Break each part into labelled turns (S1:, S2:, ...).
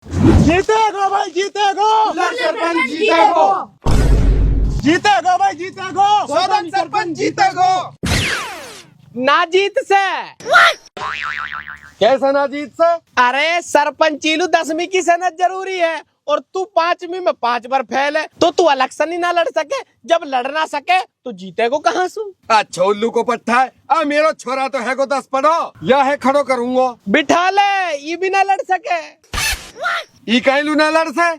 S1: जीतेगा भाई जीतेगा,
S2: सरपंच जीतेगा,
S1: जीतेगा भाई जीतेगा,
S2: सदन सरपंच जीतेगा।
S3: ना जीत से
S1: कैसा ना जीत से?
S3: अरे सरपंचीलू 10वीं की सनद जरूरी है और तू 5वीं में 5 बार फेल है तो तू इलेक्शन ही ना लड़ सके। जब लड़ ना सके तो जीतेगो कहाँ सु?
S1: अच्छा उल्लू को पट्टा है। आ मेरा छोरा तो है को 10 पढ़ो या है खड़ो करूंगा।
S3: बिठा ले, ये भी ना लड़ सके।
S1: ई कहलू ना लड़ से।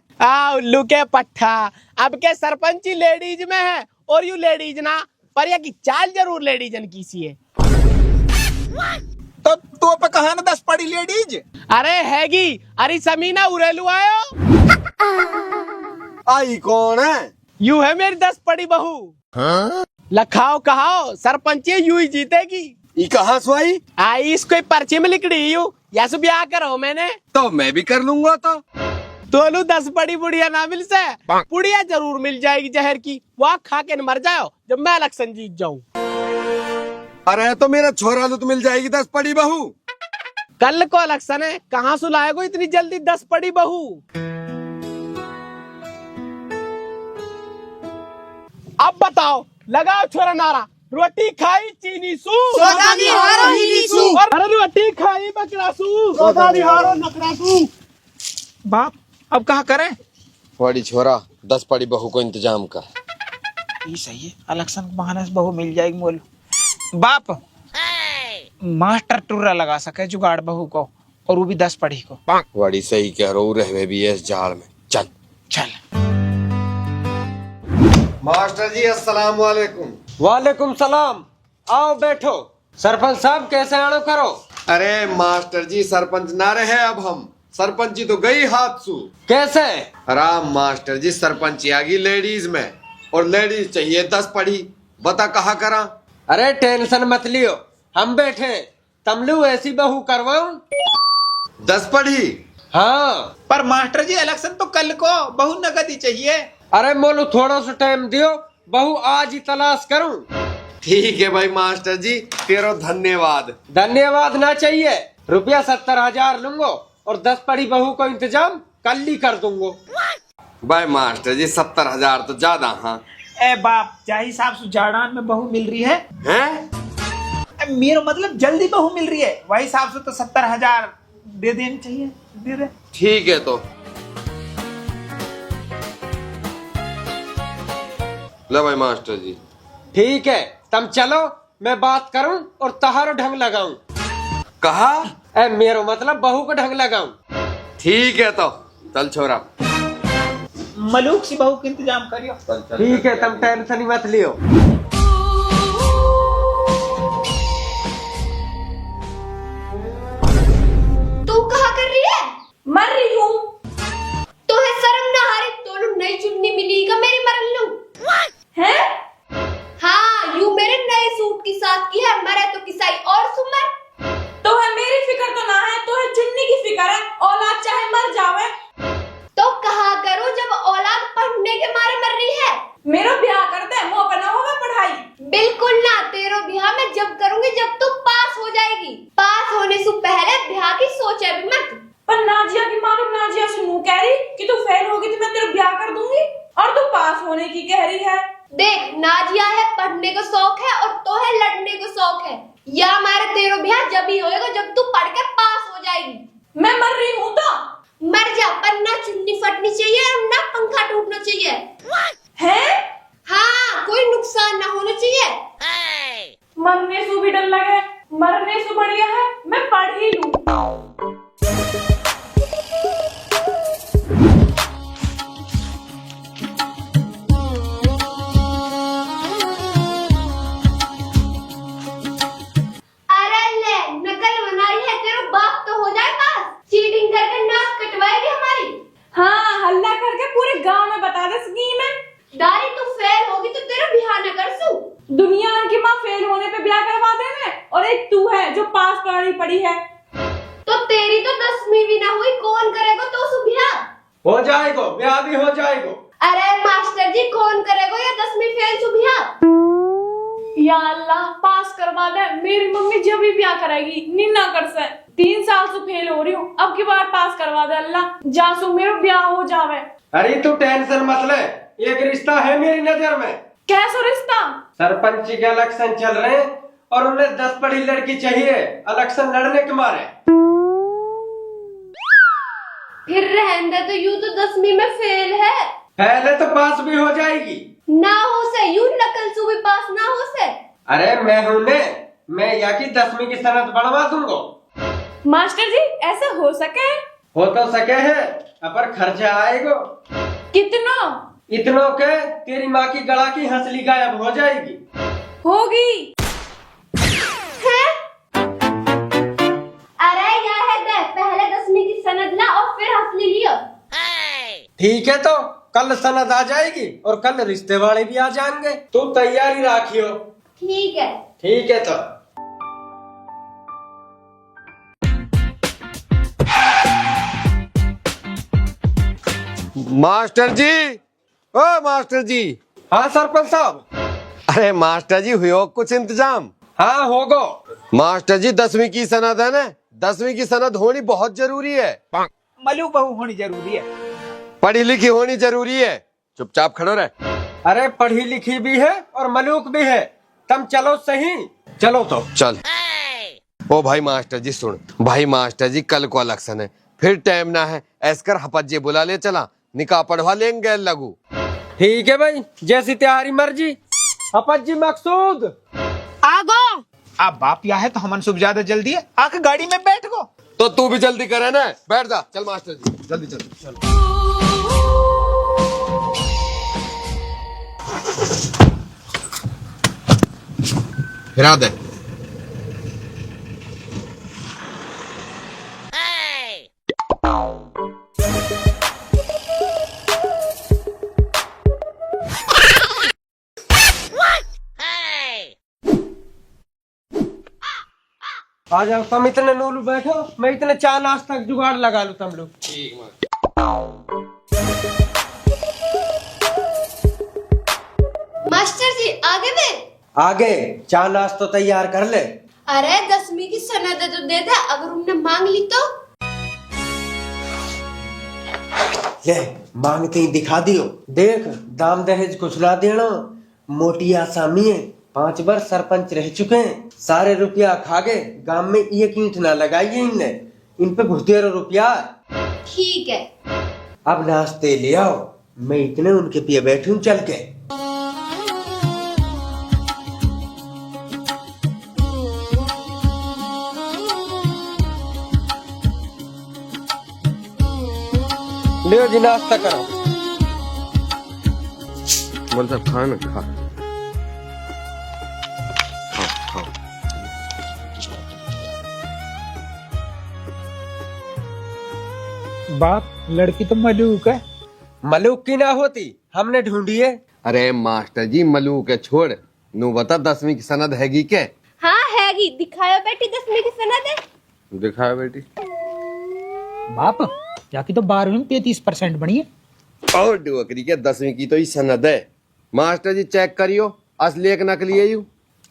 S3: उल्लू के पट्टा। अब के सरपंची लेडीज में है और यू लेडीज ना पर या की चाल जरूर लेडीजन की सी है।
S2: तो पे कहा ना 10 पढ़ी लेडीज।
S3: अरे हैगी, अरे समीना उरेलू आयो।
S1: आई कौन है?
S3: यू है मेरी 10 पढ़ी बहू। लखाओ कहाओ सरपंची यू ही जीतेगी।
S1: ई कहाँ सुई?
S3: आई इसको पर्ची में लिख रही हूँ या सु ब्याह करो मैंने
S1: तो मैं भी कर लूंगा। तो
S3: दोनों 10 पढ़ी बुढ़िया ना मिल से बुढ़िया जरूर मिल जाएगी जहर की। वहाँ खा के न मर जाओ जब मैं इलेक्शन जीत जाऊं।
S1: अरे तो मेरा छोरा तो मिल जाएगी 10 पढ़ी बहू।
S3: कल को इलेक्शन है, कहाँ से लाएगो इतनी जल्दी 10 पढ़ी बहू? अब बताओ, लगाओ छोरा नारा। रोटी खाई चीनी सू,
S2: सोदानी हारो हिनी सू।
S3: अरे रोटी खाई बकरा सू,
S1: सोदानी हारो नखरा सू।
S2: बाप अब कहा करें?
S4: बड़ी छोरा 10 पड़ी बहू को इंतजाम कर।
S2: ये सही है, इलेक्शन के बहाने से बहू मिल जाएगी। मोल बाप मास्टर टुर्रा लगा सके जुगाड़ बहू को और वो भी 10 पढ़ी को।
S4: बड़ी सही कह रहा हूँ, रहे भी है इस जाड़ में। चल
S2: चल।
S4: मास्टर जी अस्सलाम वालेकुम।
S5: वालेकुम सलाम। आओ बैठो। सरपंच साहब कैसे आनो करो?
S4: अरे मास्टर जी सरपंच ना रहे अब हम। सरपंची तो गई हाथ सू।
S5: कैसे?
S4: आराम मास्टर जी, सरपंची आ गई लेडीज में और लेडीज चाहिए 10 पढ़ी। बता कहा करा?
S5: अरे टेंशन मत लियो, हम बैठे। तमलू ऐसी बहू करवाऊं?
S4: 10 पढ़ी?
S5: हाँ।
S2: पर मास्टर जी इलेक्शन तो कल को, बहू नगद ही चाहिए।
S5: अरे मोलू थोड़ा सा टाइम दियो, बहू आज ही तलाश करूं।
S4: ठीक है भाई मास्टर जी, तेरो धन्यवाद।
S5: धन्यवाद ना चाहिए, रुपया 70,000 लूंगो और 10 पढ़ी बहू को इंतजाम कल ही कर दूंगो।
S4: भाई मास्टर जी 70,000 तो ज्यादा। हाँ
S2: ए बाप जाहि हिसाब से जाड़ान में बहू मिल रही है, मेरा मतलब जल्दी बहू मिल रही है, वही हिसाब से तो 70,000 दे देनी चाहिए। दे दे।
S4: ठीक है तो लो भाई मास्टर जी।
S5: ठीक है तुम चलो, मैं बात करूं और तहारो ढंग लगाऊं।
S4: कहा?
S5: ए मेरो मतलब बहू को ढंग लगाऊं।
S4: ठीक है तो चल छोरा।
S2: मलूक सी बहू का इंतजाम करियो।
S5: ठीक है तुम टेंशन ही मत लियो।
S6: तू कहा कर रही है? मर रही हूँ। तो है शर्म ना हारे तो नई चुन्नी मिली का मेरी मरन लू है? हाँ यू मेरे नए सूट की साथ की है, मरे तो किसाई और सुमर।
S7: तो है मेरी फिक्र तो ना है, तो है चुन्नी की फिक्र है। औलाद चाहे मर जावे
S6: तो कहा करो जब औलाद पढ़ने के मारे मर रही है।
S7: मेरा ब्याह कर दे, मुँह पर ना होगा पढ़ाई।
S6: बिल्कुल ना, तेरो ब्याह मैं जब करूंगी जब तू पास हो जाएगी। पास होने से पहले ब्याह की सोचे भी मत।
S7: पर नाजिया की माँ नाजिया से मुँह कह रही कि तू फेल होगी तो मैं तेरा ब्याह कर दूंगी, और तू पास होने की कह रही है।
S6: देख नाजिया है पढ़ने का शौक है और तो है लड़ने का शौक है। या हमारे तेरो ब्याह जब ही होएगा जब तू पढ़ के पास हो जाएगी।
S7: मैं मर रही हूँ तो
S6: मर जा, पर ना चुन्नी फटनी चाहिए और ना पंखा टूटना चाहिए
S7: है।
S6: हाँ कोई नुकसान ना होना चाहिए।
S7: मरने से भी डर लगे, मरने से बढ़िया है मैं पढ़ ही लूं।
S6: अरे ले नकल बनाई है, तेरा बाप तो हो जाए पास। चीटिंग करके नाक कटवाएगी हमारी।
S7: हाँ हल्ला करके पूरे गांव में बता दे स्कीम है।
S6: दारी तू फेल होगी तो तेरा ब्याह न कर सू।
S7: दुनिया की माँ फेल होने पे ब्याह करवा देवे, और एक तू है जो पास पढ़ी है।
S6: तो तेरी तो 10वीं भी ना हुई, कौन करेगा तो सु ब्याह?
S5: हो जाएगो, ब्याह भी हो जाएगो।
S6: अरे मास्टर जी कौन करेगा या 10वीं फेल सु ब्याह?
S7: या अल्लाह पास करवा दे, मेरी मम्मी जब भी ब्याह कराएगी निन्ना कर से। 3 साल से फेल हो रही हूँ, अब की बार पास करवा दे अल्लाह, जासू मेरा ब्याह हो जावे।
S5: अरे तू टेंशन मत ले, एक रिश्ता है मेरी नजर में।
S7: कैसा रिश्ता?
S5: सरपंच के इलेक्शन चल रहे हैं और उन्हें 10 पढ़ी लड़की चाहिए इलेक्शन लड़ने के मारे।
S6: फिर रहने दे, तो यूं तो 10वीं में फेल है।
S5: पहले तो पास भी हो जाएगी।
S6: ना हो से यूं नकल से भी पास ना हो से।
S5: अरे मैं हूं ने, मैं या की 10वीं की सनद बढ़वा दूंगा।
S7: मास्टर जी ऐसा हो सके?
S5: हो तो सके है, पर खर्चा आएगा।
S7: कितना?
S5: इतनों के तेरी माँ की गला की हंसली गायब हो जाएगी।
S7: होगी।
S6: अरे यह है दे, पहले 10वीं की सनद ला और फिर हंसली लियो।
S5: ठीक है, तो कल सनद आ जाएगी और कल रिश्ते वाले भी आ जाएंगे। तू तैयारी राखियो।
S6: ठीक है।
S5: ठीक है तो।
S4: मास्टर जी, ओ मास्टर जी।
S5: हाँ सरपंच साहब।
S4: अरे मास्टर जी, हुआ कुछ इंतजाम?
S5: हाँ होगो।
S4: मास्टर जी 10वीं की सनद है ना, 10वीं की सनद होनी बहुत जरूरी है।
S2: मलूक बहू होनी जरूरी है।
S4: पढ़ी लिखी होनी जरूरी है। चुपचाप खड़ो रहे।
S5: अरे पढ़ी लिखी भी है और मलूक भी है। तुम चलो सही। चलो तो।
S4: चल। ओ भाई मास्टर जी सुन, भाई मास्टर जी कल को इलेक्शन है, फिर टाइम ना है, ऐसकर हपज्जे बुला ले, चला निकाह पढ़वा लेंगे लगू।
S5: ठीक है भाई, जैसी तुम्हारी मर्जी। हपत जी मकसूद
S2: आगो। अब बाप या है तो हमन सुबह ज्यादा जल्दी है, आके गाड़ी में बैठ गो।
S4: तो तू भी जल्दी करे ना, बैठ जा। चल मास्टर जी जल्दी चल। हिरा दे।
S5: आ जाओ, तुम इतने नूलू बैठो, मैं इतने 4 नाश्ता तक जुगाड़ लगा लूं। तुम लोग
S6: मास्टर जी आगे में।
S5: आगे 4 नाश्ता तैयार कर ले।
S6: अरे 10वीं की सनद तो दे दे, अगर उनने मांग ली तो।
S5: ले मांगते ही दिखा दियो। देख दाम दहेज कुछ ना देना, मोटी आसामी है। 5 बार सरपंच रह चुके हैं, सारे रुपया खा गए, गांव में एक ईंट ना लगाई इनने, इन पे घुसेरो रुपया।
S6: ठीक है।
S5: अब नाश्ते ले आओ, मैं इतने उनके पिए बैठूं चल के। ले जी नाश्ता करो।
S4: बोल साहब खा ना, खा।
S2: बाप लड़की तो मलूक है।
S5: मलूक की ना होती, हमने ढूंढी है।
S4: अरे मास्टर जी मलूक है छोड़, नू बता 10वीं की सनद हैगी के?
S6: हाँ हैगी, दिखायो बेटी 10वीं की सनद है।
S4: दिखाओ बेटी।
S2: बाप जाकी तो 12वीं में 33% बनी है।
S4: और डुअकरी के 10वीं की तो ही सनद है। मास्टर जी चेक करियो, असली एक नकली है यू?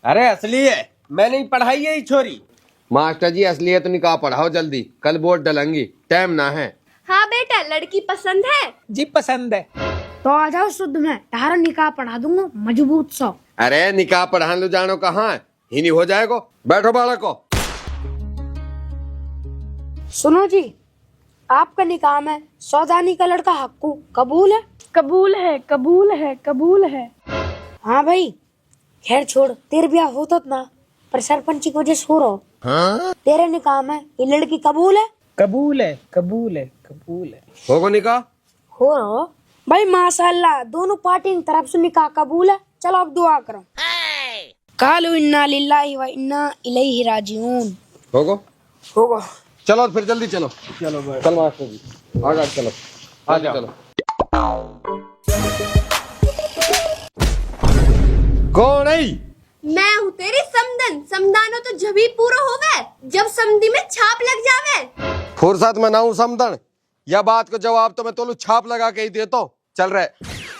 S5: अरे असली है, मैंने ही पढ़ाई है ही छोरी।
S4: मास्टर जी असली है तो निकाह पढ़ाओ जल्दी, कल वोट डलेंगी, टाइम ना है।
S6: हाँ बेटा, लड़की पसंद है?
S2: जी पसंद है।
S8: तो आ जाओ शुद्ध में, तारा निकाह पढ़ा दूंगा मजबूत सा।
S4: अरे निकाह पढ़ा लो, जानो कहाँ है, ही नहीं हो जाएगा। बैठो बालको।
S8: सुनो जी, आपका निकाह में सौदानी का लड़का हक्कू कबूल है?
S9: कबूल है, कबूल है, कबूल है।
S8: हाँ भाई, खैर छोड़, तेरे ब्याह होता ना, पर सरपंच की वजह से हो रहा। तेरे निकाह में ये लड़की कबूल है?
S2: कबूल है, कबूल है, कबूल है।
S4: होगा निकाह?
S8: हो रहा भाई, माशाल्लाह, दोनों पार्टी की तरफ से निकाह कबूल है। चलो अब दुआ करो। कालू इन्ना लिल्लाहि व इन्ना इलैहि राजिऊन।
S4: होगा?
S8: होगा।
S4: चलो फिर जल्दी चलो।
S5: चलो भाई।
S4: चल मास्टर जी आगे चलो,
S5: आ जाओ।
S4: चलो। कौन है?
S6: मैं हूँ तेरी समदन। समदानो तो जब ही पूरा होवे जब समधी में छाप लग जावे।
S4: फुर्सत में ना हूँ समदन, या बात को जवाब तो मैं तोलू छाप लगा के ही देता हूँ। चल रहे।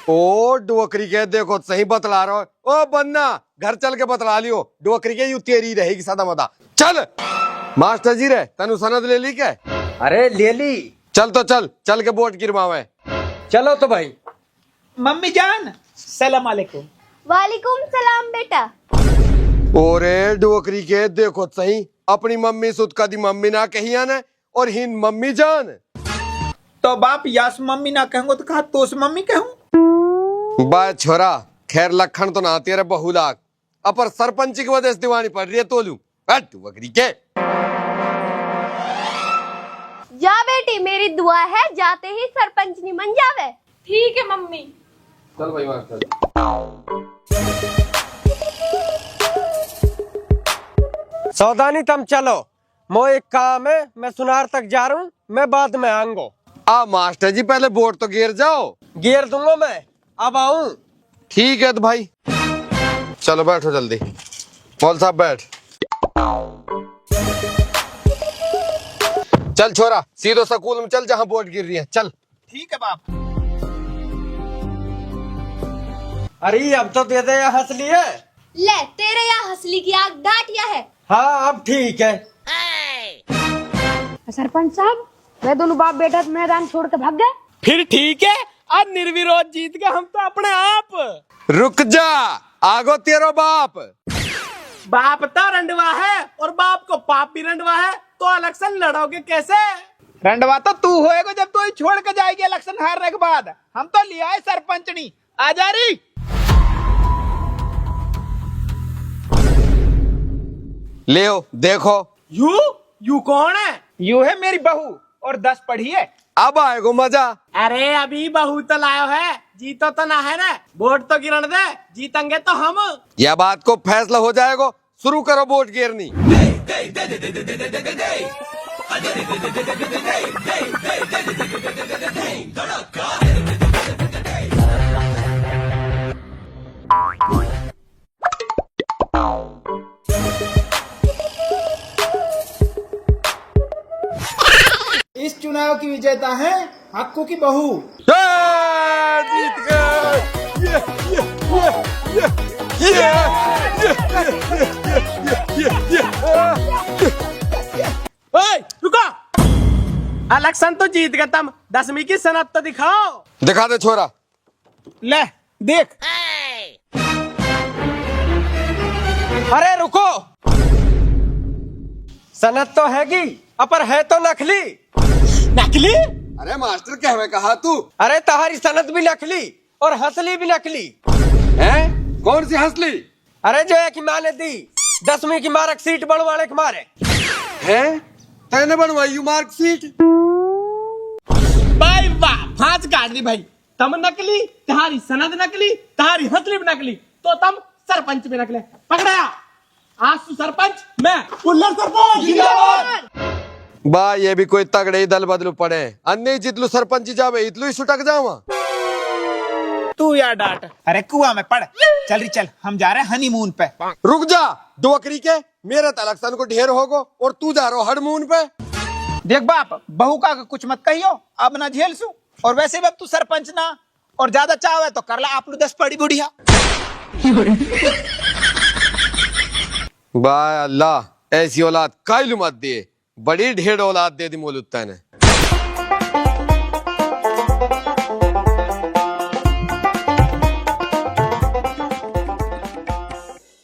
S4: ओ डुअकरी के देखो सही बतला रहा हो। ओ बन्ना घर चल के बतला लियो, डुअकरी के यू तेरी रहेगी सदा मदा। चल मास्टर जी रे तनु सनद ले ली क्या?
S5: अरे ले ली।
S4: चल तो चल के वोट गिरवावे।
S5: चलो तो भाई।
S2: मम्मी जान सलाम अलैकुम।
S6: वालेकुम सलाम बेटा।
S4: ओरे डोकरी के देखो सही अपनी मम्मी सुत का दी मम्मी ना कही आने और हिन मम्मी जान।
S2: तो बाप यास मम्मी ना कहूँ तो कहा तोस मम्मी कहूँ।
S4: बा छोरा खैर लखन तो ना तेरे बहु लाख अपर सरपंच की वजह से दीवानी पड़ रही है तोलू हट बकरी के।
S6: जा बेटी मेरी दुआ है जाते ही सरपंच नहीं बन जावे।
S7: ठीक है मम्मी।
S4: चल भाई मास्टर।
S5: सौदानी तुम चलो, मो एक काम है, मैं सुनार तक जा रहा हूँ, मैं बाद में आऊंगा।
S4: आ मास्टर जी पहले वोट तो गिर जाओ।
S5: गिर दूंगा मैं, अब आऊं।
S4: ठीक है तो भाई चलो बैठो जल्दी। मौल साहब बैठ। चल छोरा सीधो स्कूल में चल जहाँ वोट गिर रही है चल।
S2: ठीक है बाप।
S5: अरे अब तो दे दे या हंसली है।
S6: ले तेरे यहाँ हंसली की आग डांटिया है।
S5: हाँ अब ठीक है।
S8: सरपंच साहब वे दोनों बाप बेटा मैदान छोड़ के भाग गए।
S3: फिर ठीक है, आज निर्विरोध जीत गए हम तो अपने आप।
S4: रुक जा आगो तेरो बाप।
S3: बाप तो रंडवा है और बाप को पाप भी रंडवा है, तो इलेक्शन लड़ोगे कैसे?
S2: रंडवा तो तू होएगा जब तू ही छोड़ के जाएगी इलेक्शन हारने के बाद। हम तो लिया है सरपंचनी आ जा रही।
S4: ले देखो
S3: यू कौन है?
S2: यू है मेरी बहू और 10 पढ़ी है।
S4: अब आएगो मजा।
S3: अरे अभी बहू तो लायो है, जीतो तो ना है ना, वोट तो गिरण दे, जीतेंगे तो हम।
S4: यह बात को फैसला हो जाएगा, शुरू करो वोट गिरनी।
S2: इस चुनाव की विजेता है हक्कू की बहू।
S4: जीत गए।
S3: ओए रुको, इलेक्शन तो जीत गए तुम, 10वीं की सनद तो दिखाओ।
S4: दिखा दे छोरा।
S2: ले देख।
S5: अरे रुको, सनद तो हैगी अपर है तो नकली।
S3: नकली?
S4: अरे मास्टर कहवे कहा तू।
S5: अरे तुम्हारी सनद भी नकली और हंसली भी नकली
S4: है। कौन सी हंसली?
S5: अरे जो है कि माँ ने दी 10वीं की मार्कशीट बनवाने के मारे।
S4: है तैने बनवाई मार्कशीट?
S3: भाई वाह, फांस काट दी भाई। तुम नकली, तुम्हारी सनद नकली, तुम्हारी हंसली भी नकली, तो तुम सरपंच भी नकले। पकड़ाया आज तू सरपंच, मैं कुल्लर सरपंच।
S4: बा ये भी कोई तगड़े दल बदलू पड़े, अन्य जितलू सरपंच जावे इतलू ही सुटक जावा।
S2: तू यार डांट। अरे कुआं में पड़। चल रही चल, हम जा रहे हैं हनीमून पे।
S4: रुक जा डोकरी के, मेरे तो इलेक्शन को ढेर होगो और तू जा रहा हनीमून पे।
S2: देख बाप बहू का कुछ मत कहियो, अब ना झेल सू। और वैसे भी अब तू सरपंच ना और ज्यादा चाव तो कर ला आप 10 पड़ी बुढ़िया।
S4: बाय अल्लाह ऐसी औलाद कायलू मत दे, बड़ी ढेर औलाद दे दी मोलुत्ता ने।